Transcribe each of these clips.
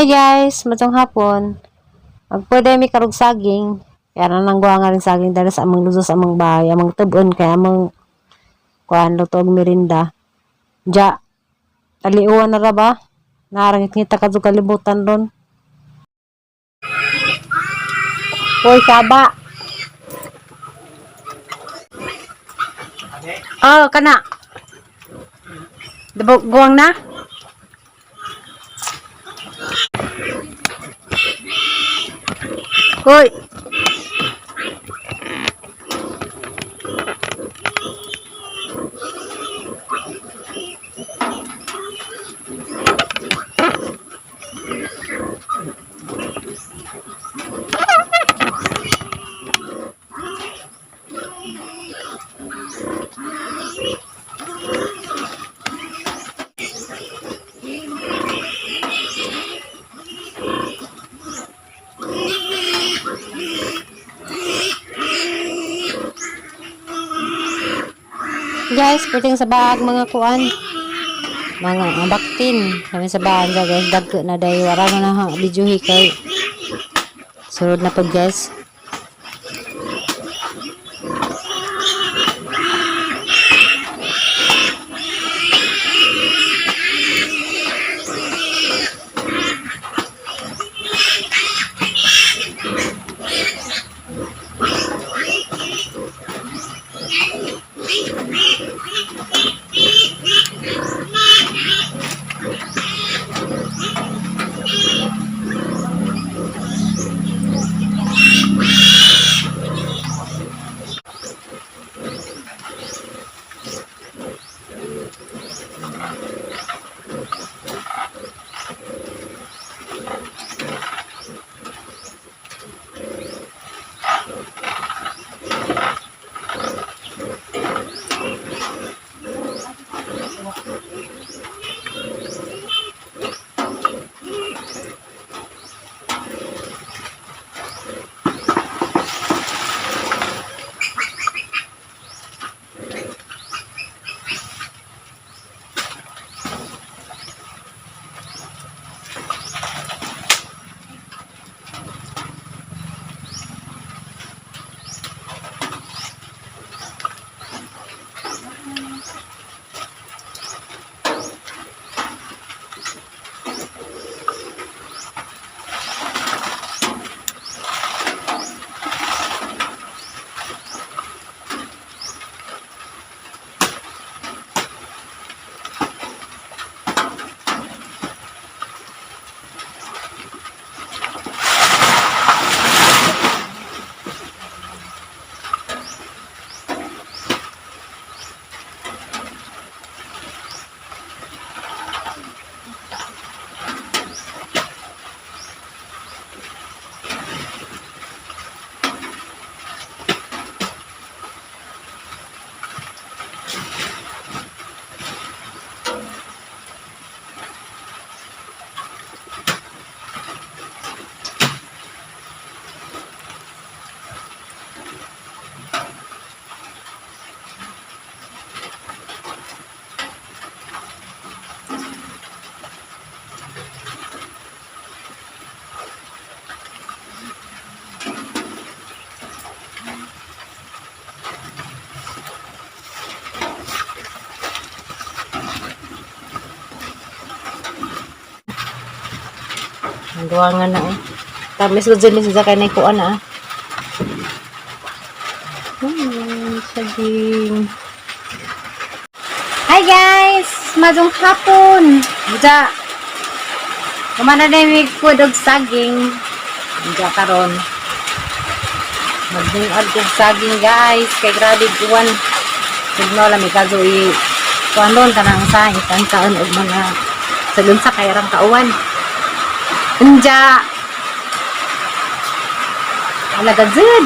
Hi guys, matong hapon. Pwede mi karog saging. Kaya na nangguha nga rin saging dahil sa amang luto sa amang bahay, amang tubon kaya amang kuan luto og merinda. Ja, taliuan na ra ba? Narangit ngita kadto kalibutan ron. Hoy, saba. Oh, kana. Guwang na? Hoy. Guys, puting sa bag mga kuan. Mga baktin. Kami sa bahan sa guys. Dagko na dahi. Wala mo na videohi kay. Surod na po guys. Duwangan na eh. Tamis ko dyan sa kay na ikuan na saging. Hi guys! Madong hapon! Buda! Kumana na yung kudog saging. Buda karon. Magdungad kong saging guys. Kay grabe buwan. Signo lang may kaso kuan doon kanang sa itang taon o mga sagun sa kayrang kauwan. Anja alaga jud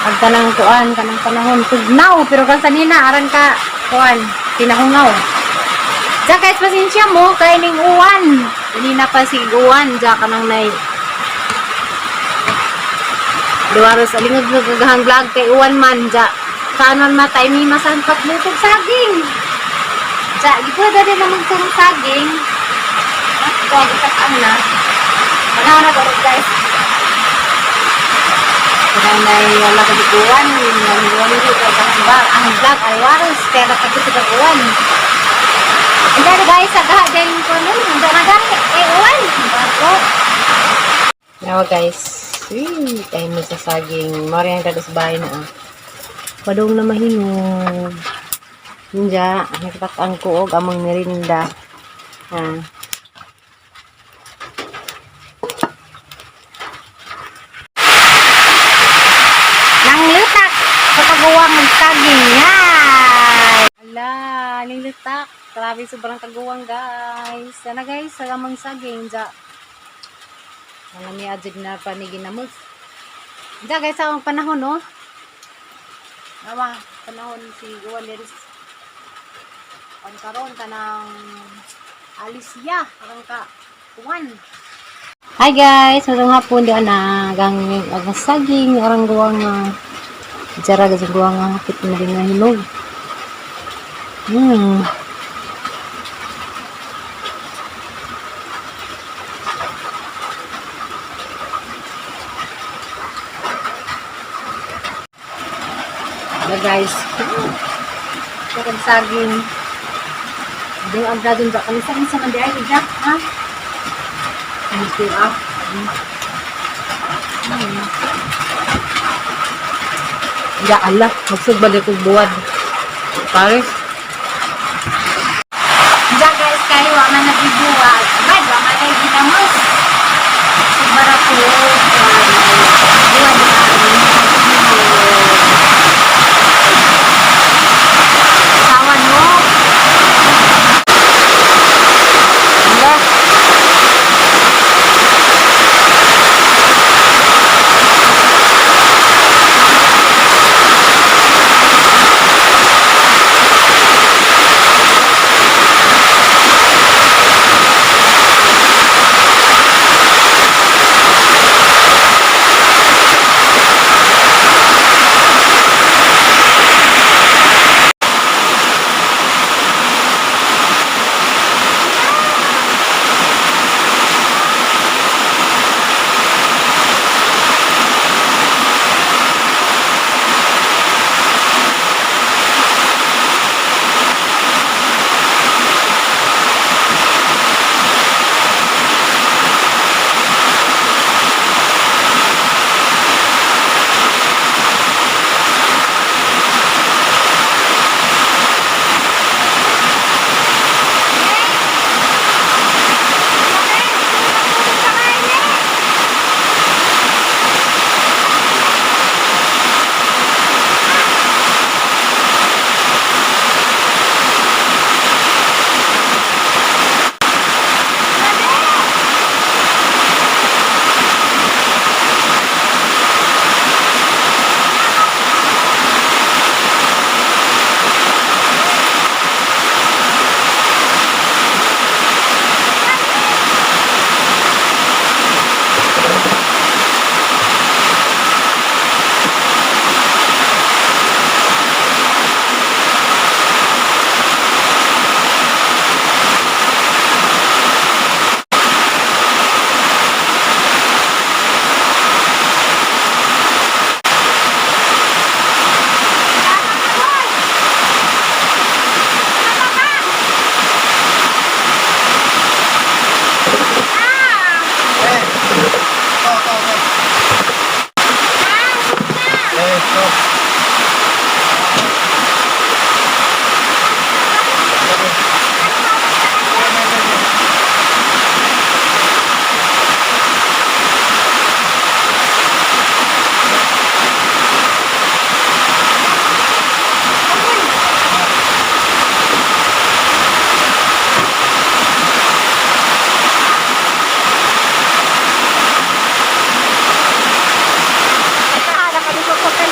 ang kanang kuan kanang panahon tugnaw pero kan sanina aran ka kuan pinahungaw ja guys pasensya mo kay ning uwan kanina pa si uwan ja kanang nay duwaros alingog nagagahang vlog kay uwan man ja kanon matay mi masanpak lutog saging ja di pwede din na magturong saging ito ang itasaan na. Manahan na to guys. Kaya na wala ka dikuan. Wala ka ang vlog ay waros. Kaya nakapitagakuan. Hindi guys, agaha din ko nun. Hindi na gani. Uwan. Bago. Now guys. Tayo mo sa saging. Mari ang dados bahay na Padong na mahinog. Hinja. Nagtakaan ko og amang merinda. Nanglutak sa kaguwang ng saging. Yan! Ala, nanglutak. Grabe, sobrang kaguwang guys. Sana guys, salamang saging. Alam niya, adjig na panigin na mo. Guys, ang panahon, no? Nawa, panahon si Guwan Liris. Pagkaroon ka ng Alicia. Parang ka, Juan. Hi guys, magandang hapon di na agang saging orang guwang jara ga guwang hapit na rin nga hinog. Guys, kung saging ding ang dadun ba kami sa mandi ay jack ha. Ito Ya Allah, maksud balik ko buwan. Paris. Diyan guys, kayo wa man nagbubuhat. Bad wa man ay ginamos. Subara ko buwan na. Sawan mo.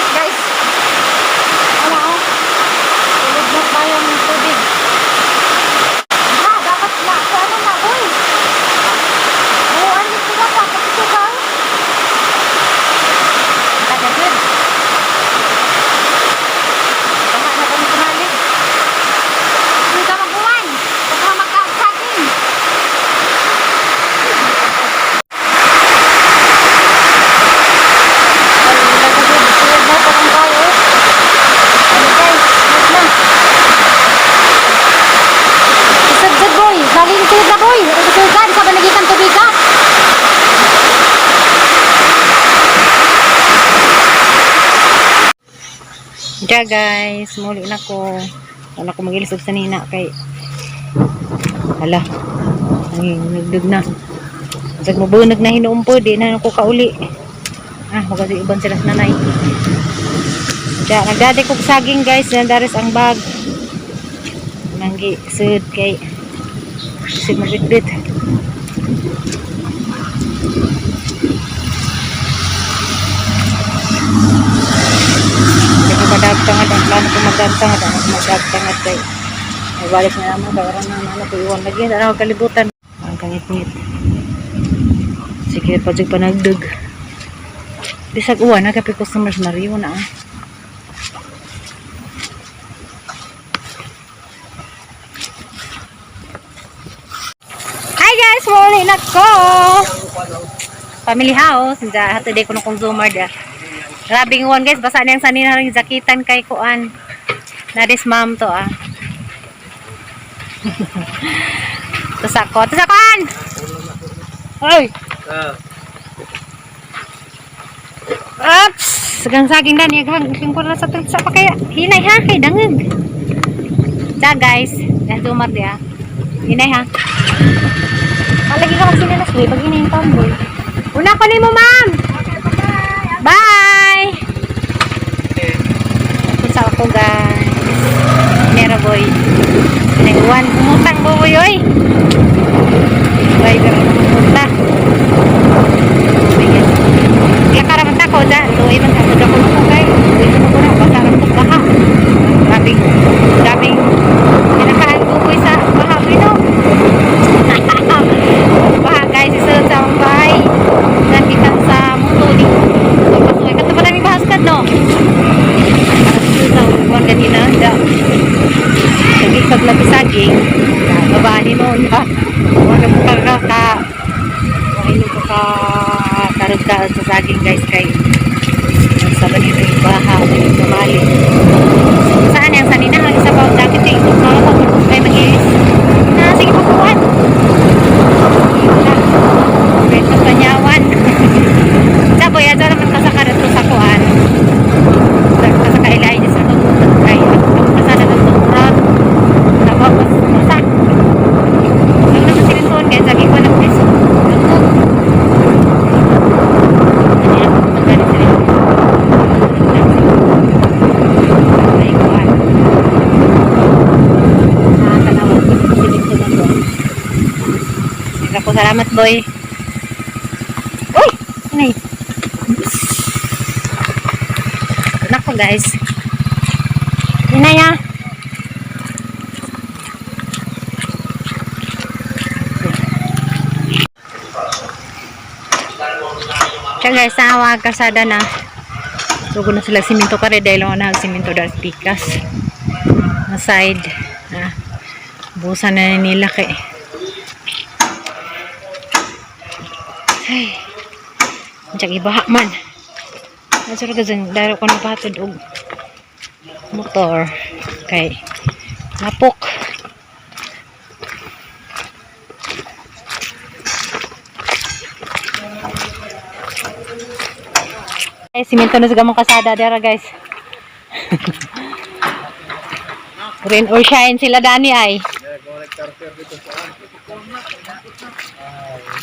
Guys, Diya guys, muli na ko. Wala ko mag-ilisog sa nina kay hala, nagdug na. Pag mabunag na hinuumpo, di na ako kauli. Huwag kasi iban sila sa nanay. Diya, nagdadi kong saging guys, daris ang bag. Nanggi, sud kay sud mabitbit. Magdagtangad ang plano ko magdagtangad kay may balik na naman kaya na ko iwan lagi na ako kalibutan ang kangit-ngit sige pa dyan pa nagdug bisag uwan na kapit customers na rin na hi guys, muli na ko family house hati day ko na consumer dia. Grabing one guys, basa niyang sanina rin jakitan kay kuan. Nadis ma'am to Tusakan! Oy! Ups! Sagang saging dan yaghang ko na sa pa kaya hinay ha kay dangag. Da guys, yan sumat ya. Hinay ha. Malagi ka magsinelas boy pag hinay taon boy. Una ko nimo ma'am. Bye! Punta ako guys. Mera boy. Naiwan. Umutang boy oy. Driver ako pumunta. Lakara man tako dyan. Tuwi man ako. Ako na guys. Tuwi man ako na. Basaran ko baha. Grabing. Pinakaan buboy sa baha. Pino. Baha guys. Isunod sa akong bahay. Nakita sa mundo di. Pasuhay ka ito pa namin bahaskad no. Sa uwan ganina. Naging paglabisaging. Babahin mo na. Wala mo ka karagkaan sa saging guys kay sa ganito yung baha yung mamali saan yung sanina ang isa bawang jacket eh may mag-iis sige pagkuhan beto panyawan saboy adyo naman kasakarat ko sa kuhan sa kailay sa tututan kay ang kasana ng tututan tapos masak nang naman silintuan kaya sagi ko ng piso salamat boy. Uy! Anay. Nako guys. Inay ha. Kaya guys, nawag kasada na. Sugo na sila siminto kare dahil lang na siminto dahil pikas. Na side. Busan na nila kay ay, diyak ibaha man. Nasura ka dyan, dahil ko napatod og motor. Kay, napok. Ay, siminto na sa gamang kasada dera guys. Rain or shine sila dani ay.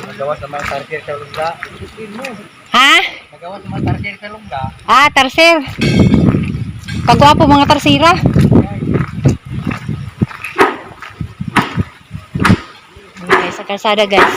Nagawa sa mga tarsier sa lungga. Ha? Nagawa sa mga tarsier sa lungga. Tarsier. Kagwapo mga tarsira. Okay, sa kalsada guys.